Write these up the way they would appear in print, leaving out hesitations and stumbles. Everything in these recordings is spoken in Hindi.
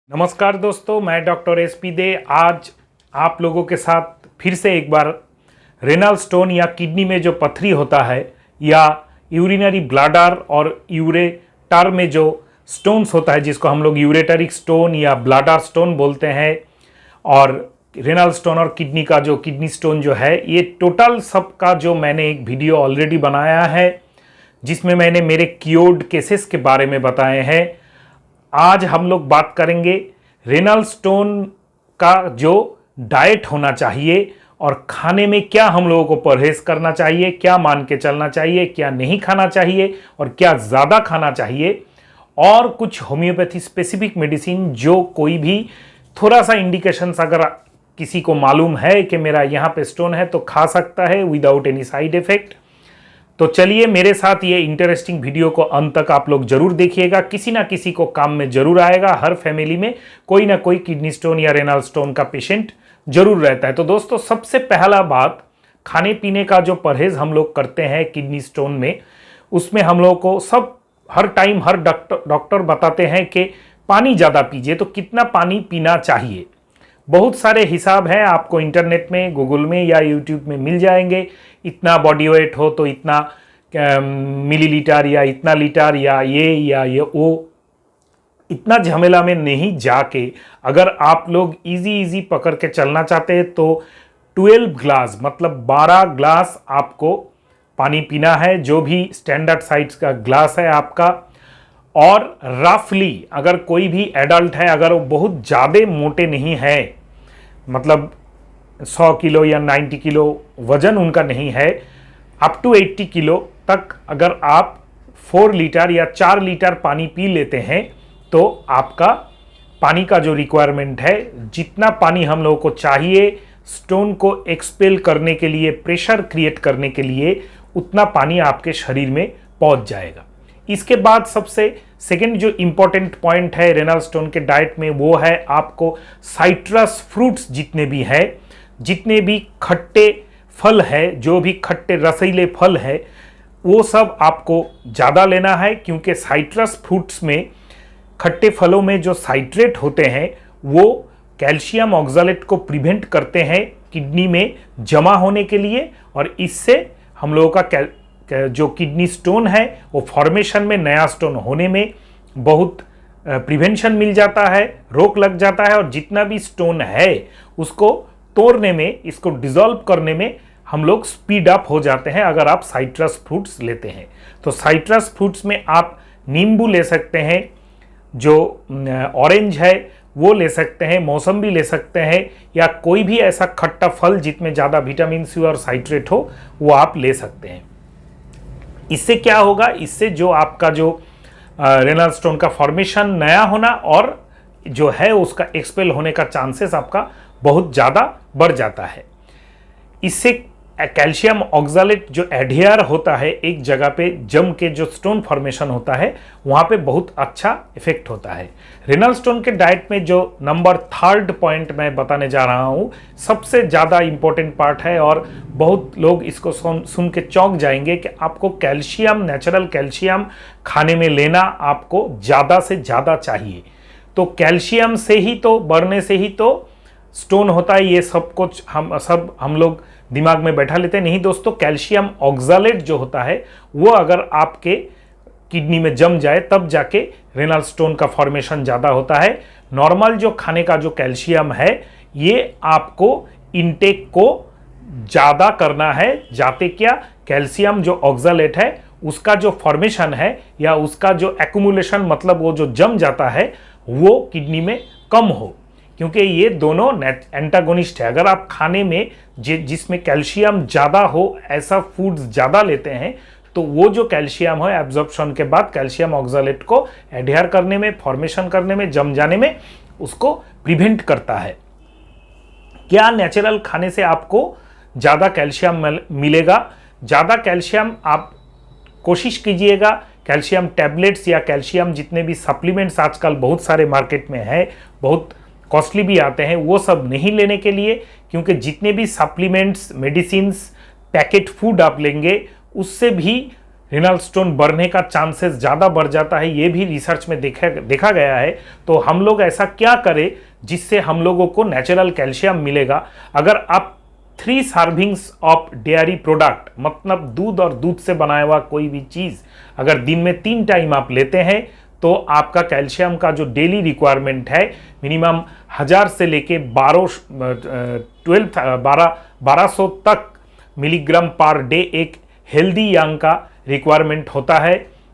नमस्कार दोस्तों, मैं डॉक्टर एसपी दे आज आप लोगों के साथ फिर से एक बार रेनल स्टोन या किडनी में जो पथरी होता है या यूरिनरी ब्लैडर और यूरेटर में जो स्टोन्स होता है जिसको हम लोग यूरेटरिक स्टोन या ब्लैडर स्टोन बोलते हैं, और रेनल स्टोन और किडनी का जो किडनी स्टोन जो है, ये टोटल सब का जो मैंने एक वीडियो ऑलरेडी बनाया है जिसमें मैंने मेरे क्योर्ड केसेस के बारे में बताए हैं। आज हम लोग बात करेंगे रेनल स्टोन का जो डाइट होना चाहिए और खाने में क्या हम लोगों को परहेज करना चाहिए, क्या मान के चलना चाहिए, क्या नहीं खाना चाहिए और क्या ज़्यादा खाना चाहिए, और कुछ होम्योपैथी स्पेसिफिक मेडिसिन जो कोई भी थोड़ा सा इंडिकेशंस अगर किसी को मालूम है कि मेरा यहाँ पे स्टोन है तो खा सकता है विदाउट एनी साइड इफेक्ट। तो चलिए मेरे साथ ये इंटरेस्टिंग वीडियो को अंत तक आप लोग जरूर देखिएगा, किसी ना किसी को काम में जरूर आएगा। हर फैमिली में कोई ना कोई किडनी स्टोन या रेनल स्टोन का पेशेंट जरूर रहता है। तो दोस्तों, सबसे पहला बात, खाने पीने का जो परहेज हम लोग करते हैं किडनी स्टोन में, उसमें हम लोग को सब हर टाइम हर डॉक्टर बताते हैं कि पानी ज़्यादा पीजिए। तो कितना पानी पीना चाहिए, बहुत सारे हिसाब हैं, आपको इंटरनेट में, गूगल में या यूट्यूब में मिल जाएंगे। इतना बॉडी वेट हो तो इतना मिलीलीटर या इतना लीटर या ये वो, इतना झमेला में नहीं जाके अगर आप लोग इजी पकड़ के चलना चाहते हैं तो 12 ग्लास मतलब 12 ग्लास आपको पानी पीना है, जो भी स्टैंडर्ड साइज का ग्लास है आपका। और रफली अगर कोई भी एडल्ट है, अगर वो बहुत ज़्यादा मोटे नहीं है, मतलब 100 किलो या 90 किलो वजन उनका नहीं है, अप टू 80 किलो तक अगर आप 4 लीटर या 4 लीटर पानी पी लेते हैं तो आपका पानी का जो रिक्वायरमेंट है, जितना पानी हम लोगों को चाहिए स्टोन को एक्सपेल करने के लिए, प्रेशर क्रिएट करने के लिए, उतना पानी आपके शरीर में पहुंच जाएगा। इसके बाद सबसे सेकंड जो इंपॉर्टेंट पॉइंट है रेनल स्टोन के डाइट में, वो है आपको साइट्रस फ्रूट्स जितने भी हैं, जितने भी खट्टे फल है, जो भी खट्टे रसीले फल है, वो सब आपको ज़्यादा लेना है, क्योंकि साइट्रस फ्रूट्स में, खट्टे फलों में जो साइट्रेट होते हैं वो कैल्शियम ऑक्सलेट को प्रिवेंट करते हैं किडनी में जमा होने के लिए, और इससे हम लोगों का जो किडनी स्टोन है वो फॉर्मेशन में, नया स्टोन होने में बहुत प्रिवेंशन मिल जाता है, रोक लग जाता है, और जितना भी स्टोन है उसको तोड़ने में, इसको डिसॉल्व करने में हम लोग स्पीड अप हो जाते हैं अगर आप साइट्रस फ्रूट्स लेते हैं। तो साइट्रस फ्रूट्स में आप नींबू ले सकते हैं, जो ऑरेंज है वो ले सकते हैं, मौसम्बी ले सकते हैं, या कोई भी ऐसा खट्टा फल जिसमें ज़्यादा विटामिन सी और साइट्रेट हो वो आप ले सकते हैं। इससे क्या होगा, इससे जो आपका जो रेनल स्टोन का फॉर्मेशन नया होना और जो है उसका एक्सपेल होने का चांसेस आपका बहुत ज़्यादा बढ़ जाता है। इससे कैल्शियम ऑक्सलेट जो एडहियर होता है एक जगह पे जम के, जो स्टोन फॉर्मेशन होता है वहाँ पे बहुत अच्छा इफेक्ट होता है। रेनल स्टोन के डाइट में जो नंबर 3rd पॉइंट मैं बताने जा रहा हूँ, सबसे ज़्यादा इम्पोर्टेंट पार्ट है, और बहुत लोग इसको सुन के चौंक जाएंगे कि आपको कैल्शियम, नेचुरल कैल्शियम खाने में लेना आपको ज़्यादा से ज़्यादा चाहिए। तो कैल्शियम से ही तो, बढ़ने से ही तो स्टोन होता है, ये सब कुछ हम लोग दिमाग में बैठा लेते हैं। नहीं दोस्तों, कैल्शियम ऑक्सलेट जो होता है वो अगर आपके किडनी में जम जाए तब जाके रेनल स्टोन का फॉर्मेशन ज़्यादा होता है। नॉर्मल जो खाने का जो कैल्शियम है, ये आपको इनटेक को ज़्यादा करना है, जाते क्या कैल्शियम जो ऑक्सलेट है उसका जो फॉर्मेशन है या उसका जो एक्यूमुलेशन, मतलब वो जो जम जाता है, वो किडनी में कम हो, क्योंकि ये दोनों एंटागोनिस्ट है। अगर आप खाने में जिसमें कैल्शियम ज़्यादा हो ऐसा फूड्स ज़्यादा लेते हैं तो वो जो कैल्शियम है एब्जॉर्प्शन के बाद कैल्शियम ऑक्सलेट को एडहियर करने में, फॉर्मेशन करने में, जम जाने में उसको प्रिवेंट करता है। क्या नेचुरल खाने से आपको ज़्यादा कैल्शियम मिलेगा? ज़्यादा कैल्शियम आप कोशिश कीजिएगा, कैल्शियम टैबलेट्स या कैल्शियम जितने भी सप्लीमेंट्स आजकल बहुत सारे मार्केट में है, बहुत कॉस्टली भी आते हैं, वो सब नहीं लेने के लिए, क्योंकि जितने भी सप्लीमेंट्स, मेडिसिन्स, पैकेट फूड आप लेंगे उससे भी रेनल स्टोन बढ़ने का चांसेस ज़्यादा बढ़ जाता है, ये भी रिसर्च में देखा गया है। तो हम लोग ऐसा क्या करें जिससे हम लोगों को नेचुरल कैल्शियम मिलेगा? अगर आप 3 सर्विंग्स ऑफ डेयरी प्रोडक्ट, मतलब दूध और दूध से बनाया हुआ कोई भी चीज़ अगर दिन में 3 टाइम आप लेते हैं तो आपका कैल्शियम का जो डेली रिक्वायरमेंट है मिनिमम 1000 से लेके 1200 तक मिलीग्राम पर डे एक हेल्दी यंग का रिक्वायरमेंट होता है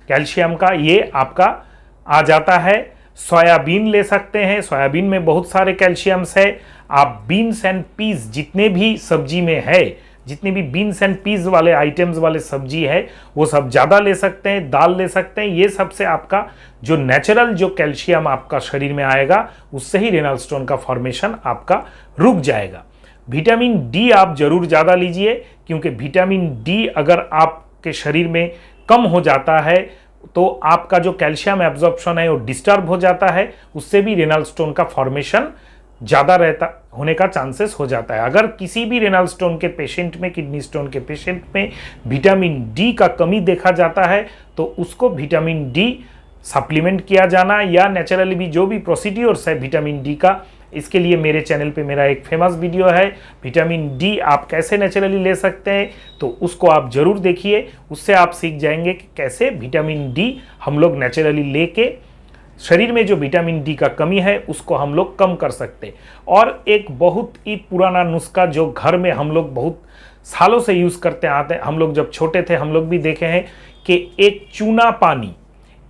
कैल्शियम का, ये आपका आ जाता है। सोयाबीन ले सकते हैं, सोयाबीन में बहुत सारे कैल्शियम्स है। आप बीन्स एंड पीस जितने भी सब्जी में है, जितने भी बीन्स एंड पीस वाले आइटम्स वाले सब्जी है वो सब ज़्यादा ले सकते हैं, दाल ले सकते हैं। ये सबसे आपका जो नेचुरल जो कैल्शियम आपका शरीर में आएगा उससे ही रेनल स्टोन का फॉर्मेशन आपका रुक जाएगा। विटामिन डी आप जरूर ज़्यादा लीजिए, क्योंकि विटामिन डी अगर आपके शरीर में कम हो जाता है तो आपका जो कैल्शियम एब्जॉर्प्शन है वो डिस्टर्ब हो जाता है, उससे भी रेनल स्टोन का फॉर्मेशन ज़्यादा रहता होने का चांसेस हो जाता है। अगर किसी भी रेनल स्टोन के पेशेंट में, किडनी स्टोन के पेशेंट में विटामिन डी का कमी देखा जाता है तो उसको विटामिन डी सप्लीमेंट किया जाना, या नेचुरली भी जो भी प्रोसीड्योर्स है विटामिन डी का, इसके लिए मेरे चैनल पे मेरा एक फेमस वीडियो है विटामिन डी आप कैसे नेचुरली ले सकते हैं, तो उसको आप ज़रूर देखिए। उससे आप सीख जाएंगे कि कैसे विटामिन डी हम लोग नेचुरली लेके शरीर में जो विटामिन डी का कमी है उसको हम लोग कम कर सकते हैं। और एक बहुत ही पुराना नुस्खा जो घर में हम लोग बहुत सालों से यूज़ करते आते हैं, हम लोग जब छोटे थे हम लोग भी देखे हैं कि एक चूना पानी,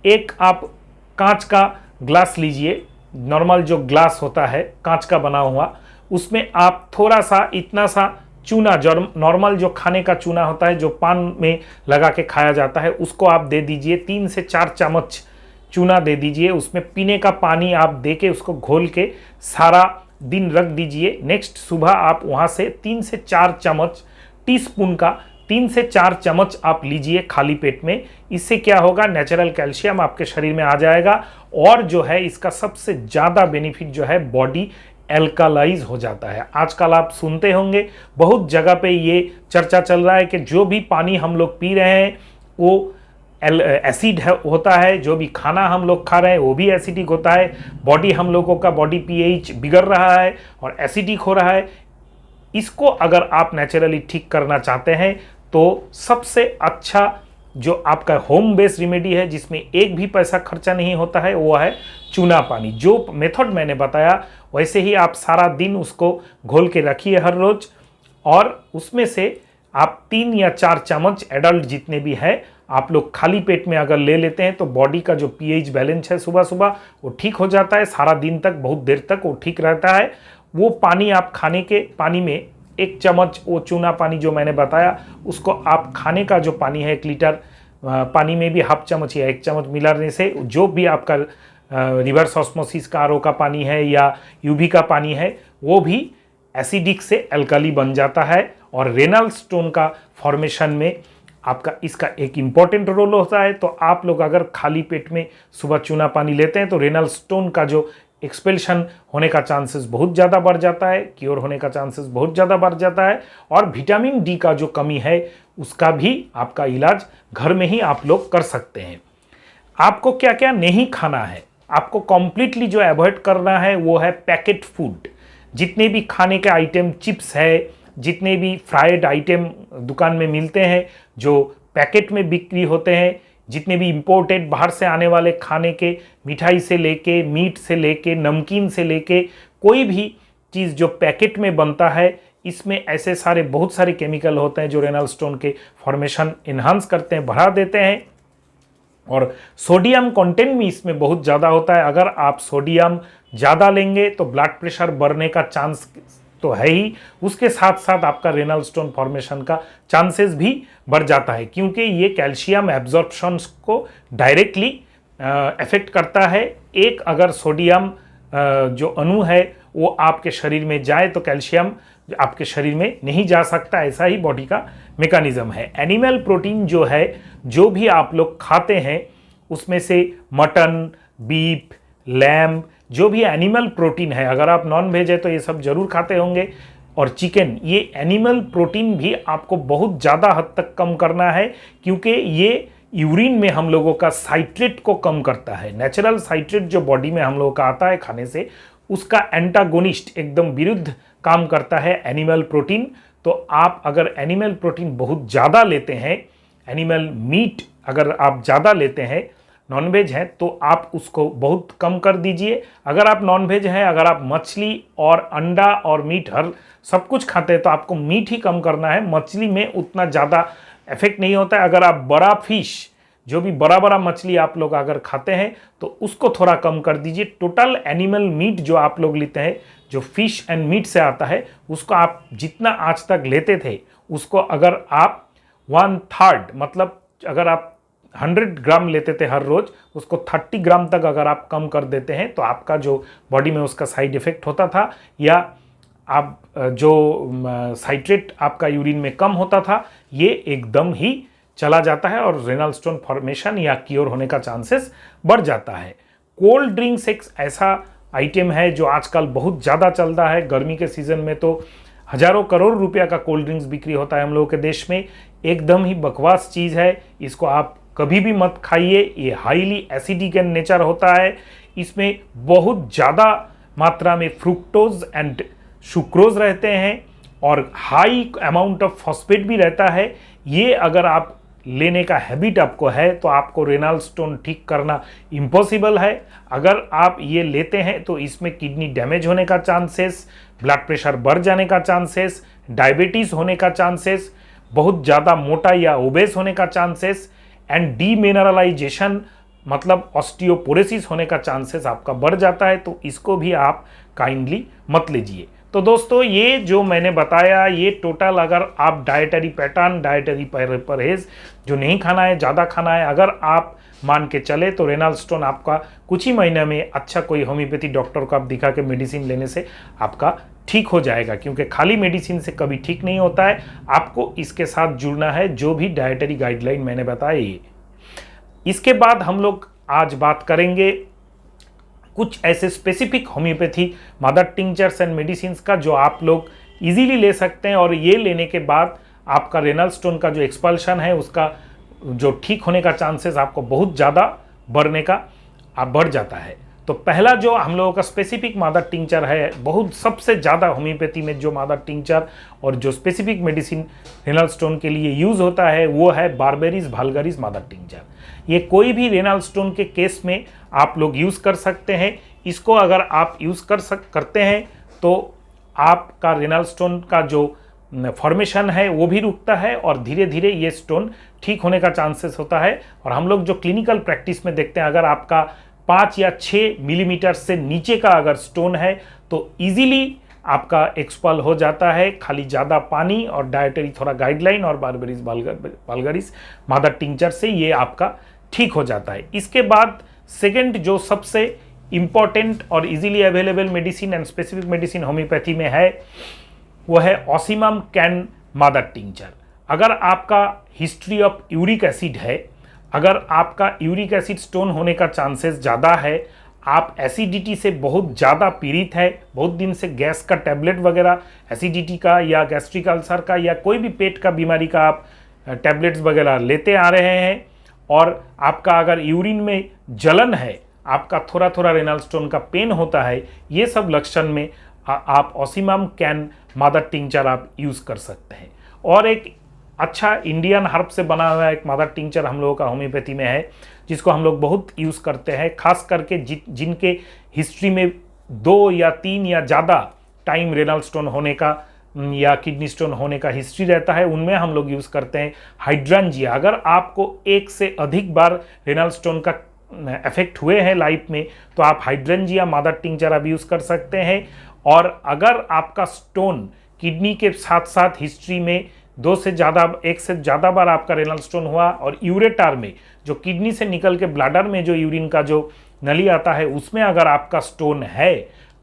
एक आप कांच का ग्लास लीजिए, नॉर्मल जो ग्लास होता है कांच का बना हुआ, उसमें आप थोड़ा सा इतना सा चूना, जो नॉर्मल जो खाने का चूना होता है जो पान में लगा के खाया जाता है, उसको आप दे दीजिए। 3 से 4 चम्मच चूना दे दीजिए, उसमें पीने का पानी आप दे के उसको घोल के सारा दिन रख दीजिए। नेक्स्ट सुबह आप वहाँ से 3 से 4 चम्मच, टीस्पून का 3 से 4 चम्मच आप लीजिए खाली पेट में। इससे क्या होगा, नेचुरल कैल्शियम आपके शरीर में आ जाएगा और जो है इसका सबसे ज़्यादा बेनिफिट जो है बॉडी एल्कालाइज हो जाता है। आजकल आप सुनते होंगे बहुत जगह पे ये चर्चा चल रहा है कि जो भी पानी हम लोग पी रहे हैं वो एसिड होता है, जो भी खाना हम लोग खा रहे हैं वो भी एसिडिक होता है, बॉडी हम लोगों का बॉडी पीएच बिगड़ रहा है और एसिडिक हो रहा है। इसको अगर आप नेचुरली ठीक करना चाहते हैं तो सबसे अच्छा जो आपका होम बेस्ड रेमेडी है जिसमें एक भी पैसा खर्चा नहीं होता है वो है चूना पानी। जो मेथड मैंने बताया वैसे ही आप सारा दिन उसको घोल के रखिए हर रोज, और उसमें से आप 3 या 4 चम्मच एडल्ट जितने भी है आप लोग खाली पेट में अगर ले लेते हैं तो बॉडी का जो पीएच बैलेंस है सुबह सुबह वो ठीक हो जाता है, सारा दिन तक बहुत देर तक वो ठीक रहता है। वो पानी आप खाने के पानी में 1 चम्मच वो चूना पानी जो मैंने बताया उसको आप खाने का जो पानी है 1 लीटर पानी में भी ½ चम्मच या 1 चम्मच मिलाने से जो भी आपका रिवर्स ऑस्मोसिस का आरओ का पानी है या यूवी का पानी है वो भी एसिडिक से एल्कली बन जाता है। और रेनल स्टोन का फॉर्मेशन में आपका इसका एक इम्पॉर्टेंट रोल होता है। तो आप लोग अगर खाली पेट में सुबह चूना पानी लेते हैं तो रेनल स्टोन का जो एक्सपेल्शन होने का चांसेस बहुत ज़्यादा बढ़ जाता है, क्योर होने का चांसेस बहुत ज़्यादा बढ़ जाता है। और विटामिन डी का जो कमी है उसका भी आपका इलाज घर में ही आप लोग कर सकते हैं। आपको क्या क्या नहीं खाना है, आपको कॉम्प्लीटली जो अवॉइड करना है वो है पैकेट फूड। जितने भी खाने के आइटम, चिप्स है, जितने भी फ्राइड आइटम दुकान में मिलते हैं जो पैकेट में बिक्री होते हैं, जितने भी इंपोर्टेड बाहर से आने वाले खाने के, मिठाई से लेके, मीट से लेके, नमकीन से लेके, कोई भी चीज़ जो पैकेट में बनता है इसमें ऐसे सारे बहुत सारे केमिकल होते हैं जो रेनल स्टोन के फॉर्मेशन इन्हांस करते हैं, बढ़ा देते हैं। और सोडियम कंटेंट भी इसमें बहुत ज़्यादा होता है। अगर आप सोडियम ज़्यादा लेंगे तो ब्लड प्रेशर बढ़ने का चांस तो है ही, उसके साथ साथ आपका रेनल स्टोन फॉर्मेशन का चांसेस भी बढ़ जाता है, क्योंकि ये कैल्शियम एब्जॉर्प्शन को डायरेक्टली अफेक्ट करता है। एक अगर सोडियम जो अणु है वो आपके शरीर में जाए तो कैल्शियम आपके शरीर में नहीं जा सकता, ऐसा ही बॉडी का मैकेनिज्म है। एनिमल प्रोटीन जो है, जो भी आप लोग खाते हैं उसमें से मटन, बीफ, लैम्ब, जो भी एनिमल प्रोटीन है, अगर आप नॉन वेज है तो ये सब जरूर खाते होंगे, और चिकन, ये एनिमल प्रोटीन भी आपको बहुत ज़्यादा हद तक कम करना है, क्योंकि ये यूरिन में हम लोगों का साइट्रेट को कम करता है। नेचुरल साइट्रेट जो बॉडी में हम लोगों का आता है खाने से, उसका एंटागोनिस्ट एकदम विरुद्ध काम करता है एनिमल प्रोटीन। तो आप अगर एनिमल प्रोटीन बहुत ज़्यादा लेते हैं, एनिमल मीट अगर आप ज़्यादा लेते हैं, नॉनवेज हैं, तो आप उसको बहुत कम कर दीजिए। अगर आप नॉनवेज हैं, अगर आप मछली और अंडा और मीट हर सब कुछ खाते हैं, तो आपको मीट ही कम करना है। मछली में उतना ज़्यादा इफेक्ट नहीं होता है। अगर आप बड़ा फिश, जो भी बड़ा बड़ा मछली आप लोग अगर खाते हैं, तो उसको थोड़ा कम कर दीजिए। टोटल एनिमल मीट जो आप लोग लेते हैं, जो फिश एंड मीट से आता है, उसको आप जितना आज तक लेते थे, उसको अगर आप 1/3 मतलब अगर आप 100 ग्राम लेते थे हर रोज, उसको 30 ग्राम तक अगर आप कम कर देते हैं, तो आपका जो बॉडी में उसका साइड इफेक्ट होता था, या आप जो साइट्रेट आपका यूरिन में कम होता था, ये एकदम ही चला जाता है और रेनल स्टोन फॉर्मेशन या क्योर होने का चांसेस बढ़ जाता है। कोल्ड ड्रिंक्स एक ऐसा आइटम है जो आजकल बहुत ज़्यादा चलता है। गर्मी के सीज़न में तो हजारों करोड़ रुपया का कोल्ड ड्रिंक्स बिक्री होता है हम लोगों के देश में। एकदम ही बकवास चीज़ है, इसको आप कभी भी मत खाइए। ये हाईली एसिडिक इन नेचर होता है। इसमें बहुत ज़्यादा मात्रा में फ्रुक्टोज एंड सुक्रोज रहते हैं और हाई अमाउंट ऑफ फॉस्फेट भी रहता है। ये अगर आप लेने का हैबिट आपको है, तो आपको रेनल स्टोन ठीक करना इम्पॉसिबल है। अगर आप ये लेते हैं तो इसमें किडनी डैमेज होने का चांसेस, ब्लड प्रेशर बढ़ जाने का चांसेस, डायबिटीज़ होने का चांसेस, बहुत ज़्यादा मोटा या ओबेस होने का चांसेस एंड डीमिनरलाइजेशन मतलब ऑस्टियोपोरोसिस होने का चांसेस आपका बढ़ जाता है। तो इसको भी आप काइंडली मत लीजिए। तो दोस्तों, ये जो मैंने बताया, ये टोटल अगर आप डाइटरी पैटर्न, डाइटरी परहेज जो नहीं खाना है, ज़्यादा खाना है, अगर आप मान के चले, तो रेनल स्टोन आपका कुछ ही महीने में अच्छा कोई होम्योपैथी डॉक्टर को आप दिखा के मेडिसिन लेने से आपका ठीक हो जाएगा। क्योंकि खाली मेडिसिन से कभी ठीक नहीं होता है। आपको इसके साथ जुड़ना है, जो भी डाइटरी गाइडलाइन मैंने बताई। इसके बाद हम लोग आज बात करेंगे कुछ ऐसे specific homeopathy mother tinctures and medicine का, जो आप लोग इजीली ले सकते हैं और ये लेने के बाद आपका रेनल स्टोन का जो एक्सपल्शन है, उसका जो ठीक होने का चांसेस आपको बहुत ज़्यादा बढ़ जाता है। तो पहला जो हम लोगों का स्पेसिफिक मदर टिंचर है, बहुत सबसे ज़्यादा होम्योपैथी में जो मदर टिंचर और जो स्पेसिफिक मेडिसिन रेनल स्टोन के लिए यूज़ होता है, वो है बारबेरिस वल्गारिस मदर टिंचर। ये कोई भी रेनल स्टोन के केस में आप लोग यूज़ कर सकते हैं। इसको अगर आप यूज़ करते हैं, तो आपका रेनल स्टोन का जो फॉर्मेशन है वो भी रुकता है और धीरे धीरे ये स्टोन ठीक होने का चांसेस होता है। और हम लोग जो क्लिनिकल प्रैक्टिस में देखते हैं, अगर आपका 5 या 6 मिलीमीटर से नीचे का अगर स्टोन है, तो इजीली आपका एक्सपल हो जाता है। खाली ज़्यादा पानी और डाइटरी थोड़ा गाइडलाइन और बारबेरिस वल्गारिस मदर टिंचर से ये आपका ठीक हो जाता है। इसके बाद सेकंड जो सबसे इम्पॉर्टेंट और easily available medicine and specific medicine homeopathy में है, वो है ऑसिमम कैन मदर टिंचर। अगर आपका हिस्ट्री ऑफ यूरिक एसिड है, अगर आपका यूरिक एसिड स्टोन होने का चांसेस ज़्यादा है, आप एसिडिटी से बहुत ज़्यादा पीड़ित है, बहुत दिन से गैस का टैबलेट वगैरह एसिडिटी का या गैस्ट्रिक अल्सर का या कोई भी पेट का बीमारी का आप टैबलेट्स वगैरह लेते आ रहे हैं, और आपका अगर यूरिन में जलन है, आपका थोड़ा थोड़ा रेनल स्टोन का पेन होता है, ये सब लक्षण में आप ऑसिमम कैन मदर टिंचर आप यूज़ कर सकते हैं। और एक अच्छा इंडियन हर्ब से बना हुआ एक मदर टिंचर हम लोगों का होम्योपैथी में है, जिसको हम लोग बहुत यूज़ करते हैं, खास करके जिनके हिस्ट्री में 2 या 3 या ज़्यादा टाइम रेनल स्टोन होने का या किडनी स्टोन होने का हिस्ट्री रहता है, उनमें हम लोग यूज़ करते हैं हाइड्रेंजिया। अगर आपको 1 से अधिक बार रेनल स्टोन का इफेक्ट हुए हैं लाइफ में, तो आप हाइड्रेंजिया मदर टिंचर आप यूज़ कर सकते हैं। और अगर आपका स्टोन किडनी के साथ साथ हिस्ट्री में 1 से ज़्यादा बार आपका रेनल स्टोन हुआ, और यूरेटर में जो किडनी से निकल के ब्लैडर में जो यूरिन का जो नली आता है, उसमें अगर आपका स्टोन है,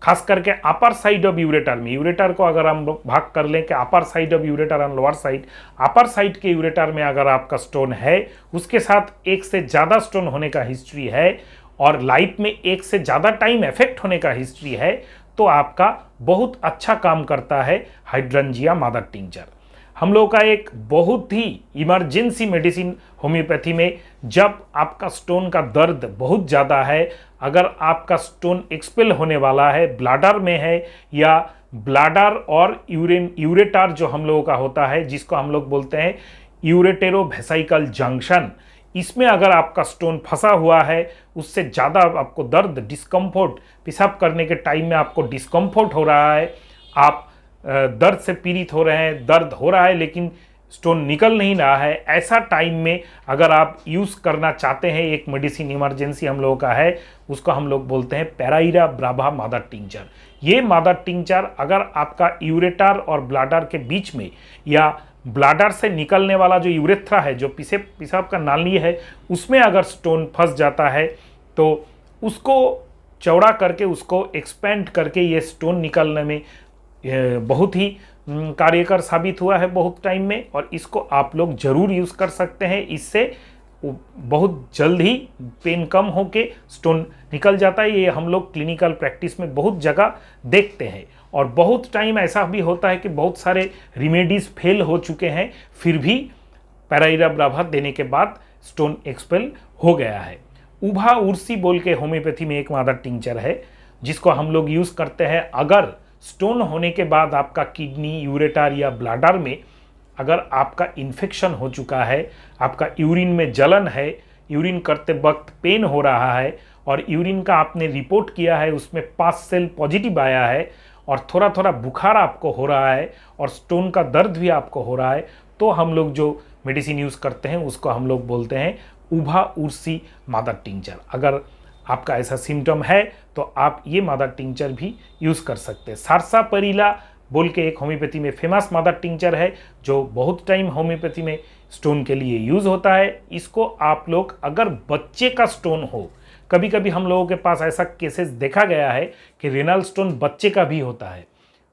खास करके अपर साइड ऑफ यूरेटर में, यूरेटर को अगर हम भाग कर लें कि upper side of ureter and lower side, upper side के यूरेटर में अगर आपका स्टोन है, उसके साथ 1 से ज़्यादा स्टोन होने का हिस्ट्री है, और लाइफ में 1 से ज़्यादा टाइम इफेक्ट होने का हिस्ट्री है, तो आपका बहुत अच्छा काम करता है हाइड्रेंजिया मदर टिंचर। हम लोग का एक बहुत ही इमरजेंसी मेडिसिन होम्योपैथी में, जब आपका स्टोन का दर्द बहुत ज़्यादा है, अगर आपका स्टोन एक्सपेल होने वाला है, ब्लाडर में है, या ब्लाडर और यूरेटर जो हम लोगों का होता है, जिसको हम लोग बोलते हैं यूरेटेरोवेसिकल जंक्शन, इसमें अगर आपका स्टोन फंसा हुआ है, उससे ज़्यादा आपको दर्द, डिस्कम्फोर्ट, पेशाब करने के टाइम में आपको डिस्कम्फोर्ट हो रहा है, आप दर्द से पीड़ित हो रहे हैं, दर्द हो रहा है लेकिन स्टोन निकल नहीं रहा है, ऐसा टाइम में अगर आप यूज़ करना चाहते हैं, एक मेडिसिन इमरजेंसी हम लोगों का है, उसको हम लोग बोलते हैं पेराइरा ब्राभा मादर टिंचर। ये मादर टिंचर अगर आपका यूरेटर और ब्लाडर के बीच में, या ब्लाडर से निकलने वाला जो यूरेथ्रा है, जो पेशाब का नाली है, उसमें अगर स्टोन फंस जाता है, तो उसको चौड़ा करके, उसको एक्सपेंड करके ये स्टोन निकलने में बहुत ही कार्यकर साबित हुआ है बहुत टाइम में, और इसको आप लोग ज़रूर यूज़ कर सकते हैं। इससे बहुत जल्द ही पेन कम होके स्टोन निकल जाता है। ये हम लोग क्लिनिकल प्रैक्टिस में बहुत जगह देखते हैं, और बहुत टाइम ऐसा भी होता है कि बहुत सारे रिमेडीज़ फेल हो चुके हैं, फिर भी पेराइरा ब्राभा देने के बाद स्टोन एक्सपेल हो गया है। उभा उर्सी बोल के होम्योपैथी में एक मादर टिंचर है, जिसको हम लोग यूज़ करते हैं अगर स्टोन होने के बाद आपका किडनी, यूरेटर या ब्लाडर में अगर आपका इन्फेक्शन हो चुका है, आपका यूरिन में जलन है, यूरिन करते वक्त पेन हो रहा है, और यूरिन का आपने रिपोर्ट किया है, उसमें 5 सेल पॉजिटिव आया है, और थोड़ा थोड़ा बुखार आपको हो रहा है, और स्टोन का दर्द भी आपको हो रहा है, तो हम लोग जो मेडिसिन यूज़ करते हैं उसको हम लोग बोलते हैं उभा उर्सी मादर टिंचर। अगर आपका ऐसा सिम्टम है तो आप ये मादर टिंचर भी यूज़ कर सकते हैं। सारसापरिला बोल के एक होम्योपैथी में फेमस मादर टिंचर है, जो बहुत टाइम होम्योपैथी में स्टोन के लिए यूज़ होता है। इसको आप लोग, अगर बच्चे का स्टोन हो, कभी कभी हम लोगों के पास ऐसा केसेस देखा गया है कि रेनल स्टोन बच्चे का भी होता है,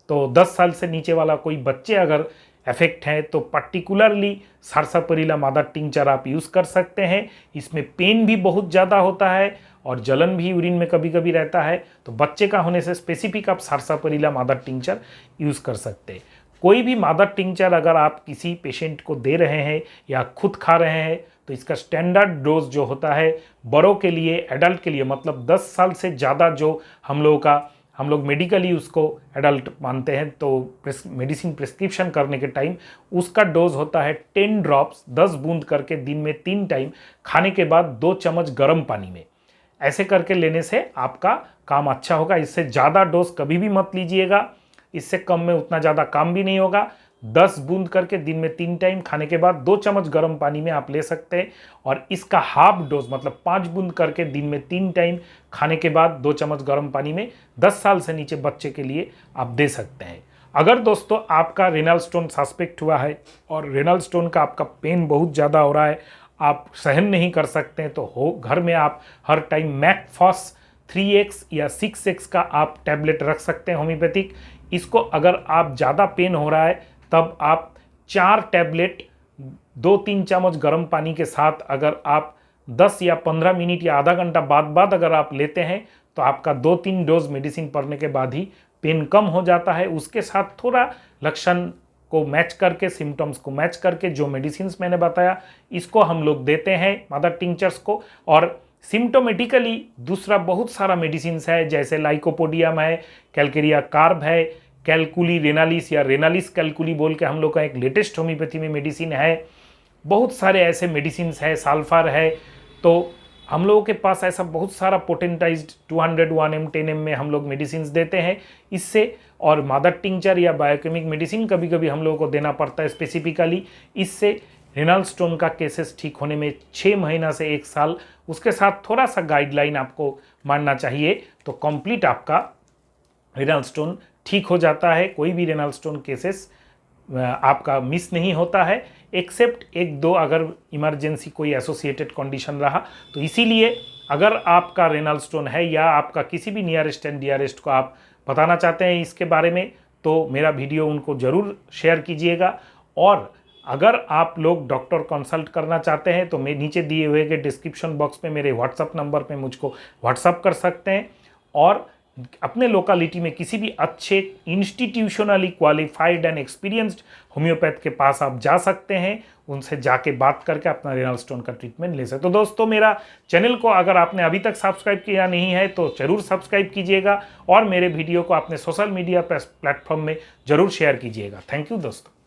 तो 10 साल से नीचे वाला कोई बच्चे अगर इफेक्ट है तो पर्टिकुलरली सारसापरिला मादर टिंचर आप यूज़ कर सकते हैं। इसमें पेन भी बहुत ज़्यादा होता है और जलन भी यूरिन में कभी कभी रहता है, तो बच्चे का होने से स्पेसिफिक आप सारसापरिला मादर टिंचर यूज़ कर सकते हैं। कोई भी मादर टिंचर अगर आप किसी पेशेंट को दे रहे हैं या खुद खा रहे हैं, तो इसका स्टैंडर्ड डोज जो होता है बड़ों के लिए, एडल्ट के लिए, मतलब 10 साल से ज़्यादा जो हम लोग मेडिकली उसको एडल्ट मानते हैं, तो मेडिसिन प्रिस्क्रिप्शन करने के टाइम उसका डोज होता है 10 ड्रॉप्स, 10 बूंद करके दिन में 3 टाइम, खाने के बाद 2 चम्मच गर्म पानी में, ऐसे करके लेने से आपका काम अच्छा होगा। इससे ज़्यादा डोज कभी भी मत लीजिएगा, इससे कम में उतना ज़्यादा काम भी नहीं होगा। 10 बूंद करके दिन में 3 टाइम, खाने के बाद 2 चम्मच गर्म पानी में आप ले सकते हैं, और इसका हाफ डोज मतलब 5 बूंद करके दिन में 3 टाइम, खाने के बाद 2 चम्मच गर्म पानी में 10 साल से नीचे बच्चे के लिए आप दे सकते हैं। अगर दोस्तों आपका रेनल स्टोन सस्पेक्ट हुआ है और रेनल स्टोन का आपका पेन बहुत ज़्यादा हो रहा है, आप सहन नहीं कर सकते हैं, तो घर में आप हर टाइम मैकफॉस 3x या 6x का आप टैबलेट रख सकते हैं होम्योपैथिक। इसको अगर आप ज़्यादा पेन हो रहा है तब आप 4 टैबलेट 2-3 चम्मच गर्म पानी के साथ अगर आप 10 या 15 मिनट या आधा घंटा बाद अगर आप लेते हैं, तो आपका 2-3 डोज मेडिसिन पड़ने के बाद ही पेन कम हो जाता है। उसके साथ थोड़ा लक्षण को मैच करके, सिम्टम्स को मैच करके जो मेडिसिन मैंने बताया, इसको हम लोग देते हैं मादर टिंचर्स को। और सिम्टोमेटिकली दूसरा बहुत सारा मेडिसिन है, जैसे लाइकोपोडियम है, कैलकेरिया कार्ब है, कैलकुली रेनालिस या रेनालिस कैलकुली बोल के हम लोग का एक लेटेस्ट होम्योपैथी में मेडिसिन है। बहुत सारे ऐसे मेडिसिन है, साल्फर है, तो हम लोगों के पास ऐसा बहुत सारा पोटेंटाइज्ड 200 1M 10M में हम लोग मेडिसिन देते हैं इससे। और मादर टिंचर या बायोकेमिक मेडिसिन कभी कभी हम लोगों को देना पड़ता है स्पेसिफिकली। इससे रेनल स्टोन का केसेस ठीक होने में 6 महीना से 1 साल, उसके साथ थोड़ा सा गाइडलाइन आपको मानना चाहिए, तो कंप्लीट आपका रेनल स्टोन ठीक हो जाता है। कोई भी रेनल स्टोन केसेस आपका मिस नहीं होता है, एक्सेप्ट 1-2 अगर इमरजेंसी कोई एसोसिएटेड कंडीशन रहा। तो इसीलिए अगर आपका रेनल स्टोन है या आपका किसी भी नियरेस्ट एंड डियरेस्ट को आप बताना चाहते हैं इसके बारे में, तो मेरा वीडियो उनको ज़रूर शेयर कीजिएगा। और अगर आप लोग डॉक्टर कंसल्ट करना चाहते हैं तो मैं नीचे दिए हुए के डिस्क्रिप्शन बॉक्स में मेरे व्हाट्सअप नंबर पे मुझको व्हाट्सअप कर सकते हैं। और अपने लोकेलिटी में किसी भी अच्छे institutionally qualified and experienced homeopath के पास आप जा सकते हैं, उनसे जाके बात करके अपना रेनल स्टोन का ट्रीटमेंट ले सकते। तो दोस्तों, मेरा चैनल को अगर आपने अभी तक सब्सक्राइब किया नहीं है तो जरूर सब्सक्राइब कीजिएगा और मेरे वीडियो को अपने सोशल मीडिया प्लेटफॉर्म में जरूर शेयर कीजिएगा। थैंक यू दोस्तों।